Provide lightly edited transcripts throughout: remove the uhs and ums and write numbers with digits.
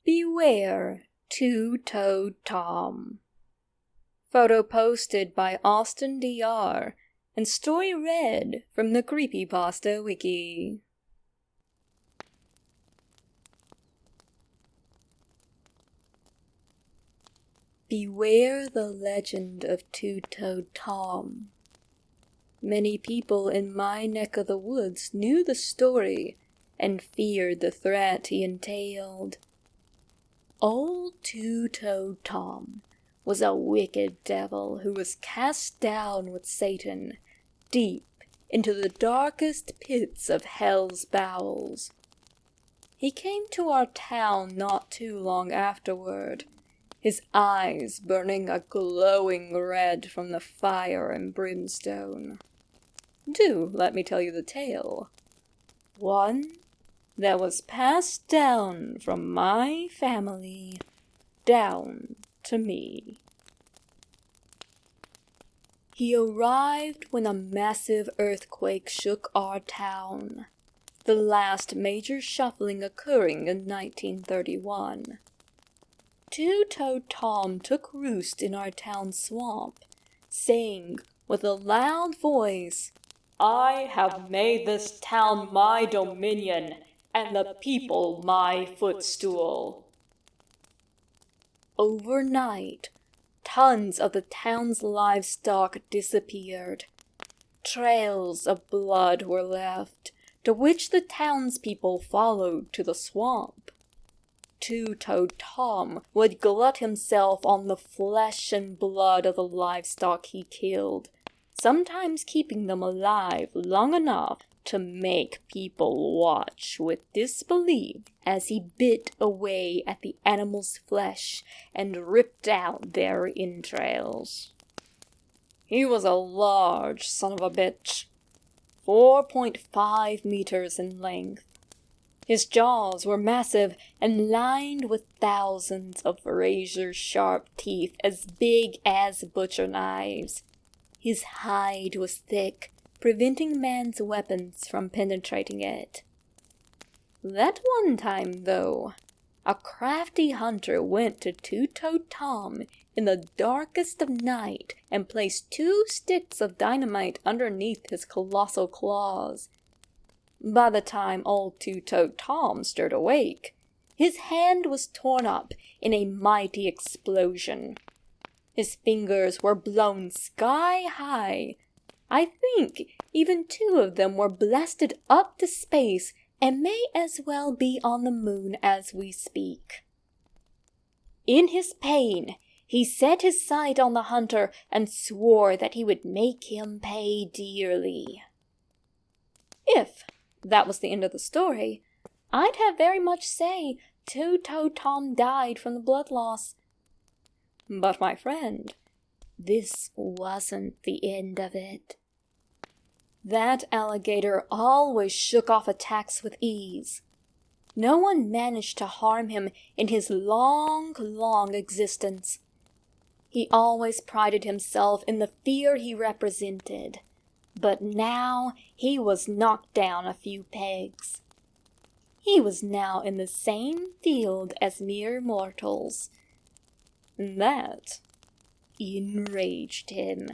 Beware Two-Toed Tom. Photo posted by Austin Dr. and story read from the Creepypasta wiki. Beware the legend of Two-Toed Tom. Many people in my neck of the woods knew the story and feared the threat he entailed. Old Two-Toed Tom was a wicked devil who was cast down with Satan deep into the darkest pits of hell's bowels. He came to our town not too long afterward, his eyes burning a glowing red from the fire and brimstone. Do let me tell you the tale. One that was passed down from my family down to me. He arrived when a massive earthquake shook our town, the last major shuffling occurring in 1931. Two-Toed Tom took roost in our town swamp, saying with a loud voice, "I have made this town my dominion, and the people my footstool." Overnight, tons of the town's livestock disappeared. Trails of blood were left, to which the townspeople followed to the swamp. Two-Toed Tom would glut himself on the flesh and blood of the livestock he killed, sometimes keeping them alive long enough to make people watch with disbelief as he bit away at the animal's flesh and ripped out their entrails. He was a large son of a bitch, 4.5 meters in length. His jaws were massive and lined with thousands of razor-sharp teeth as big as butcher knives. His hide was thick, preventing man's weapons from penetrating it. That one time, though, a crafty hunter went to Two-Toed Tom in the darkest of night and placed 2 sticks of dynamite underneath his colossal claws. By the time old Two-Toed Tom stirred awake, his hand was torn up in a mighty explosion. His fingers were blown sky high. I think even 2 of them were blasted up to space and may as well be on the moon as we speak. In his pain, he set his sight on the hunter and swore that he would make him pay dearly. If that was the end of the story, I'd have very much say Two-Toed Tom died from the blood loss. But my friend, this wasn't the end of it. That alligator always shook off attacks with ease. No one managed to harm him in his long existence. He always prided himself in the fear he represented, but now he was knocked down a few pegs. He was now in the same field as mere mortals. That enraged him.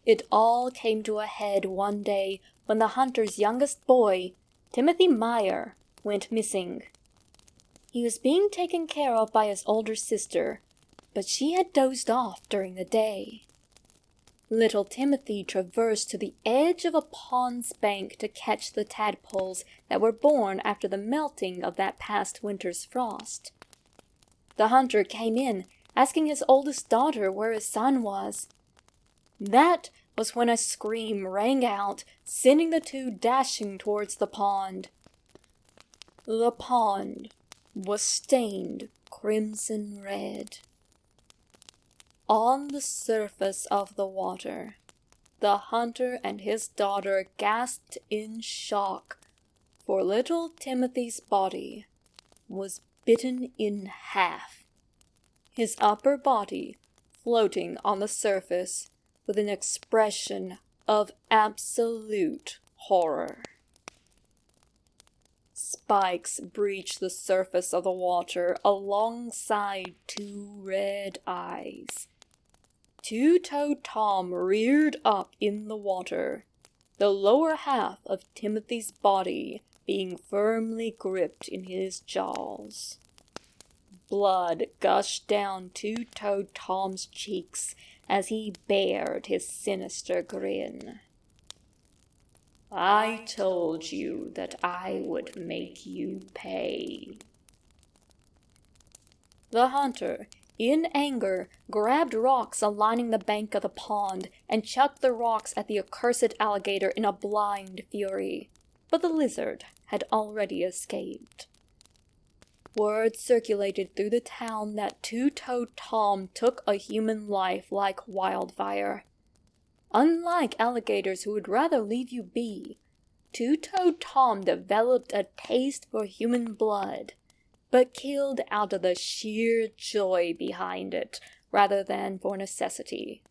It all came to a head one day when the hunter's youngest boy, Timothy Meyer, went missing. He was being taken care of by his older sister, but she had dozed off during the day. Little Timothy traversed to the edge of a pond's bank to catch the tadpoles that were born after the melting of that past winter's frost. The hunter came in, asking his oldest daughter where his son was. That was when a scream rang out, sending the 2 dashing towards the pond. The pond was stained crimson red. On the surface of the water, the hunter and his daughter gasped in shock, for little Timothy's body was bitten in half, his upper body floating on the surface with an expression of absolute horror. spikes breached the surface of the water alongside two red eyes. Two-Toed Tom reared up in the water, the lower half of Timothy's body being firmly gripped in his jaws. Blood gushed down Two-Toed Tom's cheeks as he bared his sinister grin. "I told you that I would make you pay." The hunter, in anger, grabbed rocks lining the bank of the pond and chucked the rocks at the accursed alligator in a blind fury, but the lizard had already escaped. Word circulated through the town that Two-Toed Tom took a human life like wildfire. Unlike alligators who would rather leave you be, Two-Toed Tom developed a taste for human blood, but killed out of the sheer joy behind it, rather than for necessity.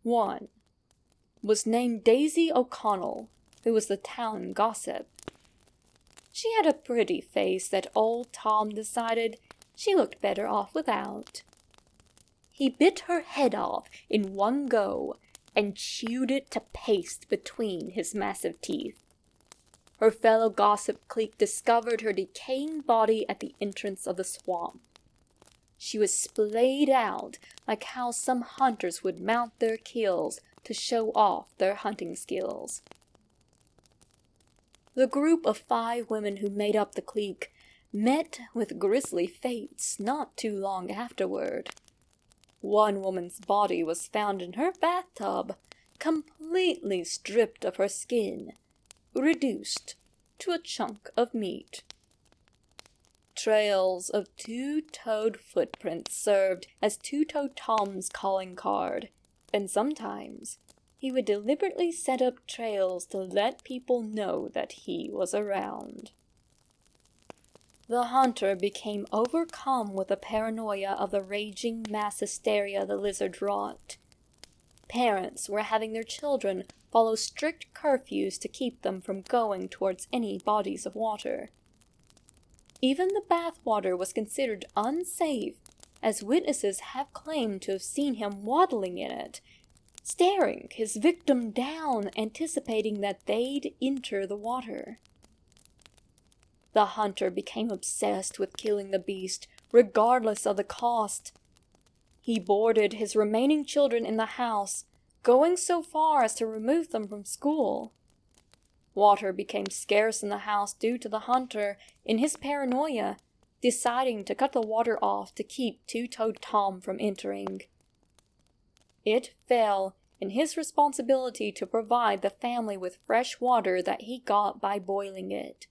One was named Daisy O'Connell, who was the town gossip. She had a pretty face that old Tom decided she looked better off without. He bit her head off in one go and chewed it to paste between his massive teeth. Her fellow gossip clique discovered her decaying body at the entrance of the swamp. She was splayed out like how some hunters would mount their kills to show off their hunting skills. The group of 5 women who made up the clique met with grisly fates not too long afterward. One woman's body was found in her bathtub, completely stripped of her skin, reduced to a chunk of meat. Trails of two-toed footprints served as Two-Toed Tom's calling card, and sometimes he would deliberately set up trails to let people know that he was around. The hunter became overcome with the paranoia of the raging mass hysteria the lizard wrought. Parents were having their children follow strict curfews to keep them from going towards any bodies of water. Even the bathwater was considered unsafe, as witnesses have claimed to have seen him waddling in it, staring his victim down, anticipating that they'd enter the water. The hunter became obsessed with killing the beast, regardless of the cost. He boarded his remaining children in the house, going so far as to remove them from school. Water became scarce in the house due to the hunter, in his paranoia, deciding to cut the water off to keep Two-Toed Tom from entering. It fell in his responsibility to provide the family with fresh water that he got by boiling it.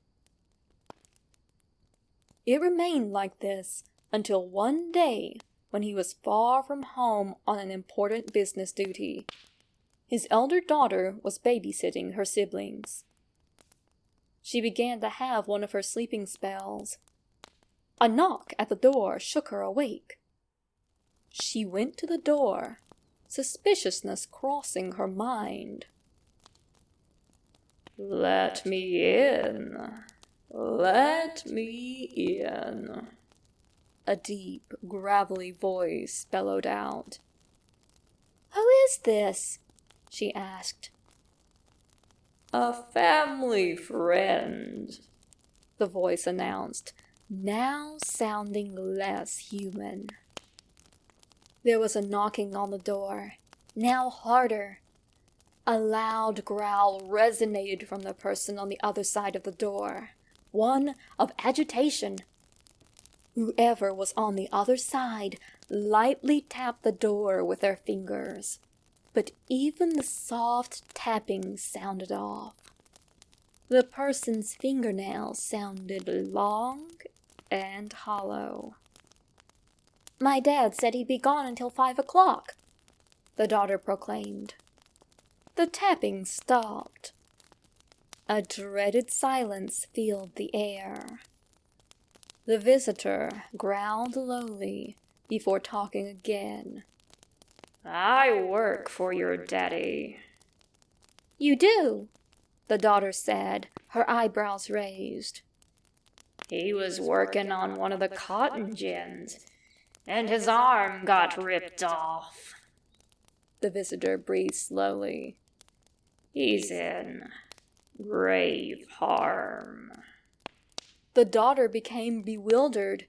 It remained like this until one day when he was far from home on an important business duty. His elder daughter was babysitting her siblings. She began to have one of her sleeping spells. A knock at the door shook her awake. She went to the door, suspiciousness crossing her mind. "Let me in. Let me in," a deep, gravelly voice bellowed out. "Who is this?" she asked. "A family friend," the voice announced, now sounding less human. There was a knocking on the door, now harder. A loud growl resonated from the person on the other side of the door, one of agitation. Whoever was on the other side lightly tapped the door with their fingers, but even the soft tapping sounded off. The person's fingernails sounded long and hollow. "My dad said he'd be gone until 5 o'clock, the daughter proclaimed. The tapping stopped. A dreaded silence filled the air. The visitor growled lowly before talking again. "I work for your daddy." "You do?" the daughter said, her eyebrows raised. He was working on one of the cotton gins, and his arm got ripped off. The visitor breathed slowly. He's in grave harm. The daughter became bewildered.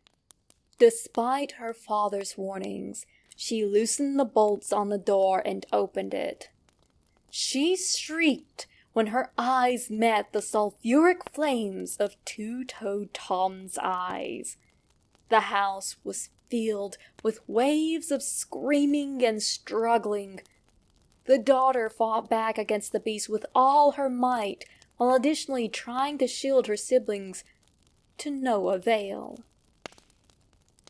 Despite her father's warnings, she loosened the bolts on the door and opened it. She shrieked when her eyes met the sulfuric flames of Two-Toed Tom's eyes. The house was filled with waves of screaming and struggling. The daughter fought back against the beast with all her might, while additionally trying to shield her siblings, to no avail.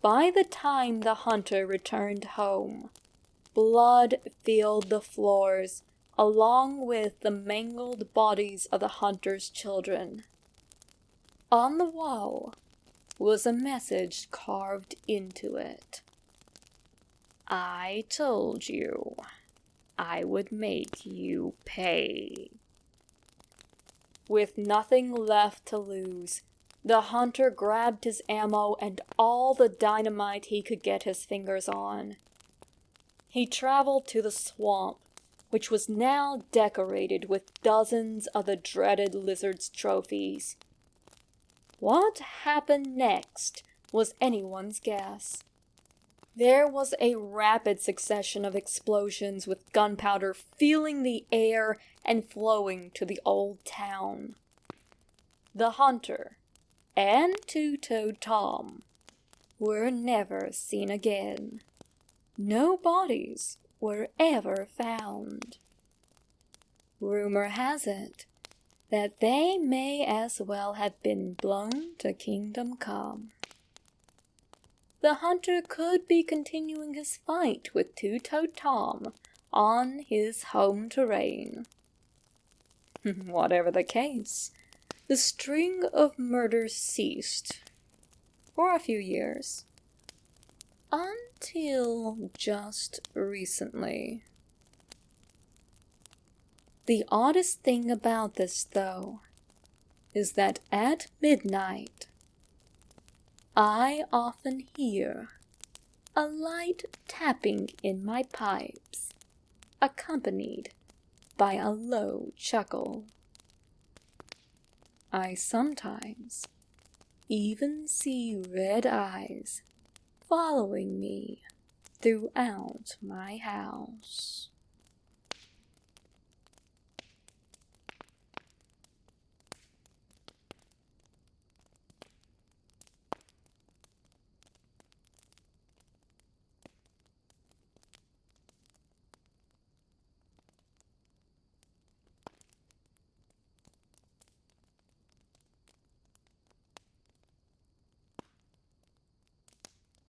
By the time the hunter returned home, blood filled the floors, along with the mangled bodies of the hunter's children. On the wall was a message carved into it. I told you I would make you pay. With nothing left to lose, the hunter grabbed his ammo and all the dynamite he could get his fingers on. He traveled to the swamp, which was now decorated with dozens of the dreaded lizard's trophies. What happened next was anyone's guess. There was a rapid succession of explosions with gunpowder filling the air and flowing to the old town. The hunter and Two-Toed Tom were never seen again. No bodies were ever found. Rumor has it that they may as well have been blown to Kingdom Come. The hunter could be continuing his fight with Two-Toed Tom on his home terrain. Whatever the case, the string of murders ceased for a few years. Until just recently. The oddest thing about this, though, is that at midnight, I often hear a light tapping in my pipes, accompanied by a low chuckle. I sometimes even see red eyes following me throughout my house.